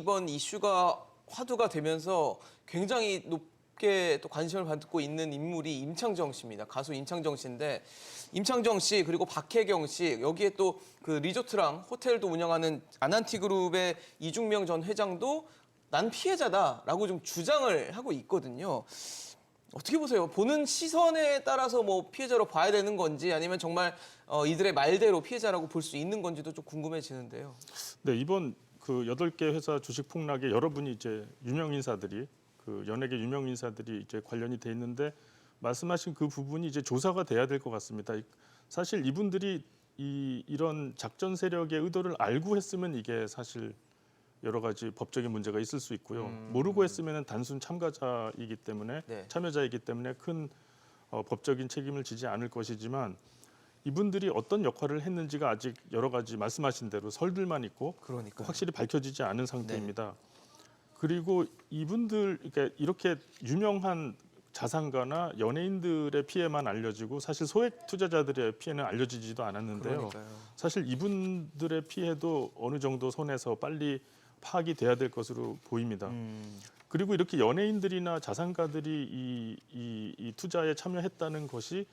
이번 이슈가 화두가 되면서 굉장히 높게 또 관심을 받고 있는 인물이 임창정 씨입니다. 가수 임창정 씨인데 임창정 씨 그리고 박혜경 씨 여기에 또 그 리조트랑 호텔도 운영하는 아난티그룹의 이중명 전 회장도 난 피해자다라고 좀 주장을 하고 있거든요. 어떻게 보세요? 보는 시선에 따라서 뭐 피해자로 봐야 되는 건지 아니면 정말 이들의 말대로 피해자라고 볼 수 있는 건지도 좀 궁금해지는데요. 네, 이번 그 8개 회사 주식 폭락에 여러분이 이제 유명 인사들이 그 연예계 유명 인사들이 이제 관련이 돼 있는데 말씀하신 그 부분이 이제 조사가 돼야 될 것 같습니다. 사실 이분들이 이런 작전 세력의 의도를 알고 했으면 이게 사실 여러 가지 법적인 문제가 있을 수 있고요. 모르고 했으면 단순 참가자이기 때문에 네. 참여자이기 때문에 큰 법적인 책임을 지지 않을 것이지만 이분들이 어떤 역할을 했는지가 아직 여러 가지 말씀하신 대로 설들만 있고 그러니까요. 확실히 밝혀지지 않은 상태입니다. 그리고 이분들 그러니까 이렇게 유명한 자산가나 연예인들의 피해만 알려지고 사실 소액 투자자들의 피해는 알려지지도 않았는데요. 그러니까요. 사실 이분들의 피해도 어느 정도 손에서 빨리 파악이 돼야 될 것으로 보입니다. 그리고 이렇게 연예인들이나 자산가들이 이 투자에 참여했다는 것이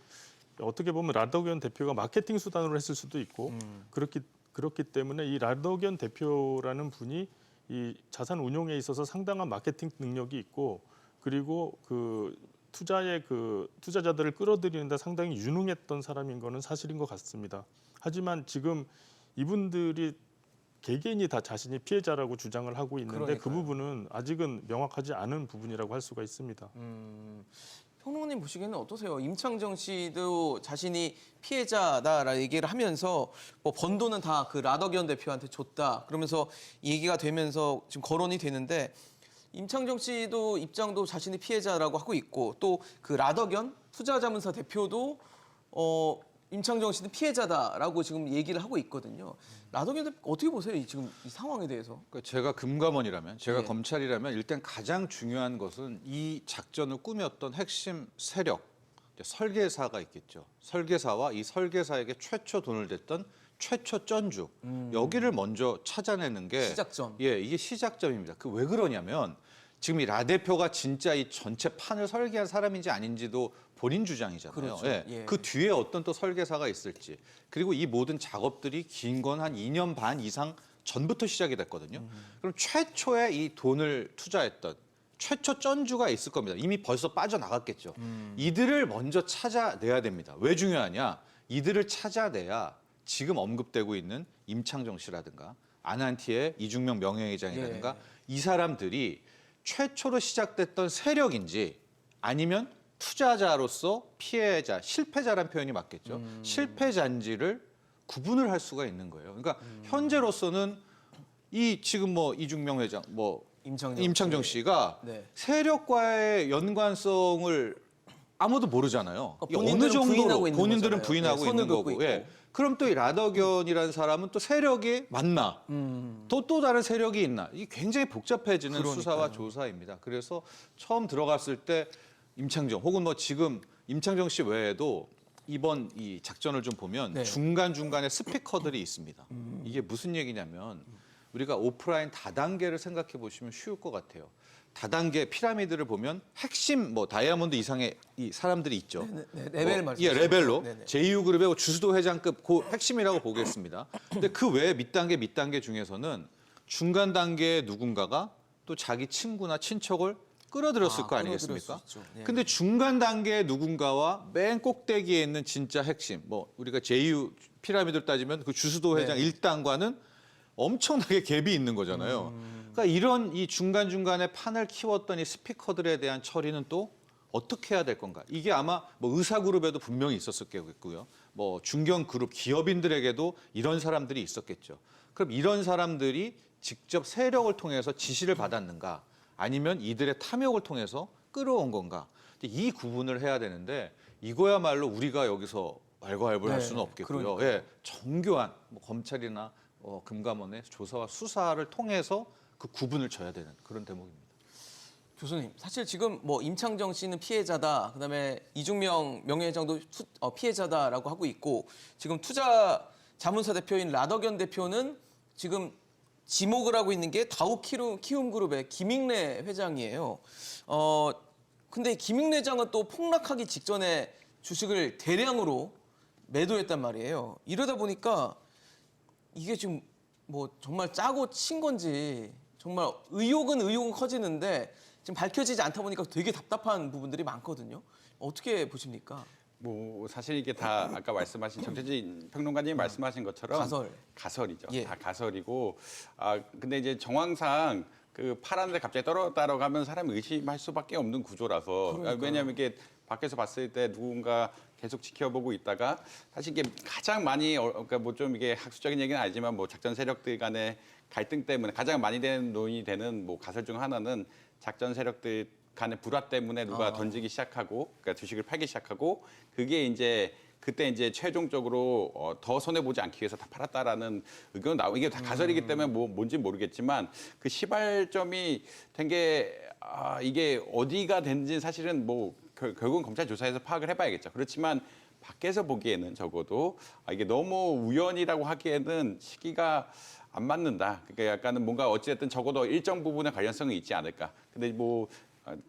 어떻게 보면 라더견 대표가 마케팅 수단으로 했을 수도 있고 그렇기 때문에 이 라더견 대표라는 분이 이 자산 운용에 있어서 상당한 마케팅 능력이 있고 그리고 그 투자자들을 끌어들이는데 상당히 유능했던 사람인 거는 사실인 것 같습니다. 하지만 지금 이분들이 개개인이 다 자신이 피해자라고 주장을 하고 있는데 그러니까요. 그 부분은 아직은 명확하지 않은 부분이라고 할 수가 있습니다. 평론가님 보시기에는 어떠세요? 임창정 씨도 자신이 피해자다라는 얘기를 하면서 뭐 번 돈은 다 그 라더견 대표한테 줬다. 그러면서 얘기가 되면서 지금 거론이 되는데 임창정 씨도 입장도 자신이 피해자라고 하고 있고 또 그 라더견 투자자문사 대표도 임창정 씨는 피해자다라고 지금 얘기를 하고 있거든요. 라더견 대표 어떻게 보세요? 지금 이 상황에 대해서? 그러니까 제가 금감원이라면, 제가 네. 검찰이라면 일단 가장 중요한 것은 이 작전을 꾸몄던 핵심 세력, 설계사가 있겠죠. 설계사와 이 설계사에게 최초 돈을 댔던 최초 쩐주 여기를 먼저 찾아내는 게 시작점. 예, 이게 시작점입니다. 그 왜 그러냐면 지금 이 라 대표가 진짜 이 전체 판을 설계한 사람인지 아닌지도 본인 주장이잖아요. 그렇죠. 예. 예. 그 뒤에 어떤 또 설계사가 있을지 그리고 이 모든 작업들이 긴 건 한 2년 반 이상 전부터 시작이 됐거든요. 그럼 최초에 이 돈을 투자했던 최초 쩐주가 있을 겁니다. 이미 벌써 빠져나갔겠죠. 이들을 먼저 찾아내야 됩니다. 왜 중요하냐? 이들을 찾아내야 지금 언급되고 있는 임창정 씨라든가 아난티의 이중명 명예회장이라든가 이 사람들이 최초로 시작됐던 세력인지 아니면 투자자로서 피해자, 실패자란 표현이 맞겠죠. 실패자인지를 구분을 할 수가 있는 거예요. 그러니까 현재로서는 이 지금 뭐 이중명 회장, 뭐 임창정 씨가 네. 세력과의 연관성을 아무도 모르잖아요. 그러니까 이게 본인들은 부인하고 있는 본인들은 거잖아요. 부인하고 네, 있는 선을 긋고 거고. 있고. 예. 그럼 또 이 라더견이라는 사람은 또 세력이 맞나? 또 다른 세력이 있나? 이게 굉장히 복잡해지는 그러니까요. 수사와 조사입니다. 그래서 처음 들어갔을 때 임창정 혹은 뭐 지금 임창정 씨 외에도 이번 이 작전을 좀 보면 네. 중간중간에 스피커들이 있습니다. 이게 무슨 얘기냐면 우리가 오프라인 다단계를 생각해 보시면 쉬울 것 같아요. 다단계 피라미드를 보면 핵심 뭐 다이아몬드 이상의 이 사람들이 있죠. 네, 레벨 말씀하시죠. 예, 레벨로 네네. 제2그룹의 주수도 회장급 그 핵심이라고 보겠습니다. 근데 그 외에 밑단계 중에서는 중간 단계의 누군가가 또 자기 친구나 친척을 끌어들였을 거 아니겠습니까? 끌어들일 수 있죠. 예. 근데 중간 단계의 누군가와 맨 꼭대기에 있는 진짜 핵심, 뭐 우리가 제2 피라미드를 따지면 그 주수도 회장 네. 1단과는 엄청나게 갭이 있는 거잖아요. 그러니까 이런 이 중간중간에 판을 키웠던 이 스피커들에 대한 처리는 또 어떻게 해야 될 건가? 이게 아마 뭐 의사그룹에도 분명히 있었을 거고요. 뭐 중견그룹 기업인들에게도 이런 사람들이 있었겠죠. 그럼 이런 사람들이 직접 세력을 통해서 지시를 받았는가? 아니면 이들의 탐욕을 통해서 끌어온 건가? 이 구분을 해야 되는데 이거야말로 우리가 여기서 왈가왈부를 할 네, 수는 없겠고요. 그러니까요. 예, 정교한 뭐 검찰이나 금감원의 조사와 수사를 통해서 그 구분을 져야 되는 그런 대목입니다. 교수님, 사실 지금 뭐 임창정 씨는 피해자다, 그다음에 이중명 명예회장도 피해자다라고 하고 있고 지금 투자 자문사 대표인 라더견 대표는 지금 지목을 하고 있는 게 다우 키움그룹의 김익래 회장이에요. 근데 김익래 회장은 또 폭락하기 직전에 주식을 대량으로 매도했단 말이에요. 이러다 보니까 이게 지금 뭐 정말 짜고 친 건지 정말 의혹은 커지는데 지금 밝혀지지 않다 보니까 되게 답답한 부분들이 많거든요. 어떻게 보십니까? 뭐 사실 이게 다 아까 말씀하신 정태진 평론가님이 말씀하신 것처럼 가설이죠. 예. 다 가설이고 근데 이제 정황상 그 파란데 갑자기 떨어졌다라고 하면 사람이 의심할 수밖에 없는 구조라서 그러니까요. 왜냐하면 이게 밖에서 봤을 때 누군가 계속 지켜보고 있다가 사실 이게 가장 많이 그러니까 뭐 좀 이게 학술적인 얘기는 아니지만 뭐 작전 세력들 간의 갈등 때문에 가장 많이 되는 논의되는 뭐 가설 중 하나는 작전 세력들 간의 불화 때문에 누가 던지기 시작하고 그러니까 주식을 팔기 시작하고 그게 이제 그때 이제 최종적으로 더 손해 보지 않기 위해서 다 팔았다라는 의견 나오고 이게 다 가설이기 때문에 뭔지 모르겠지만 그 시발점이 된 게 이게 어디가 된지 사실은 뭐 결국은 검찰 조사에서 파악을 해봐야겠죠. 그렇지만 밖에서 보기에는 적어도 이게 너무 우연이라고 하기에는 시기가 안 맞는다. 그러니까 약간은 뭔가 어찌됐든 적어도 일정 부분의 관련성이 있지 않을까. 근데 뭐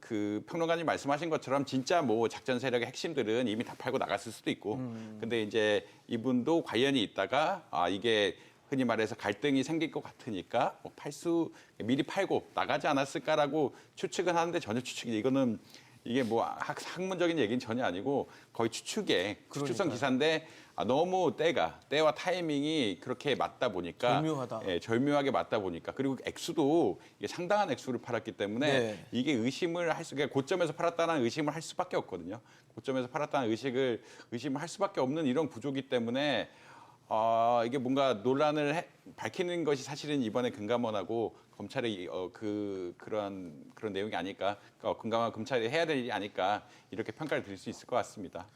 그 평론가님 말씀하신 것처럼 진짜 뭐 작전 세력의 핵심들은 이미 다 팔고 나갔을 수도 있고 근데 이제 이분도 관련이 있다가 이게 흔히 말해서 갈등이 생길 것 같으니까 뭐 미리 팔고 나가지 않았을까라고 추측은 하는데 전혀 추측이 이거는 이게 뭐 학문적인 얘기는 전혀 아니고 거의 추측성 기사인데 너무 때와 타이밍이 그렇게 맞다 보니까 절묘하다. 예, 절묘하게 맞다 보니까 그리고 액수도 이게 상당한 액수를 팔았기 때문에 네. 이게 의심을 할 수, 그러니까 고점에서 팔았다는 의심을 할 수밖에 없거든요. 고점에서 팔았다는 의심을 할 수밖에 없는 이런 구조기 때문에 이게 뭔가 논란을 밝히는 것이 사실은 이번에 금감원하고 검찰의 그런 내용이 아닐까, 금감원 검찰이 해야 될 일이 아닐까 이렇게 평가를 드릴 수 있을 것 같습니다.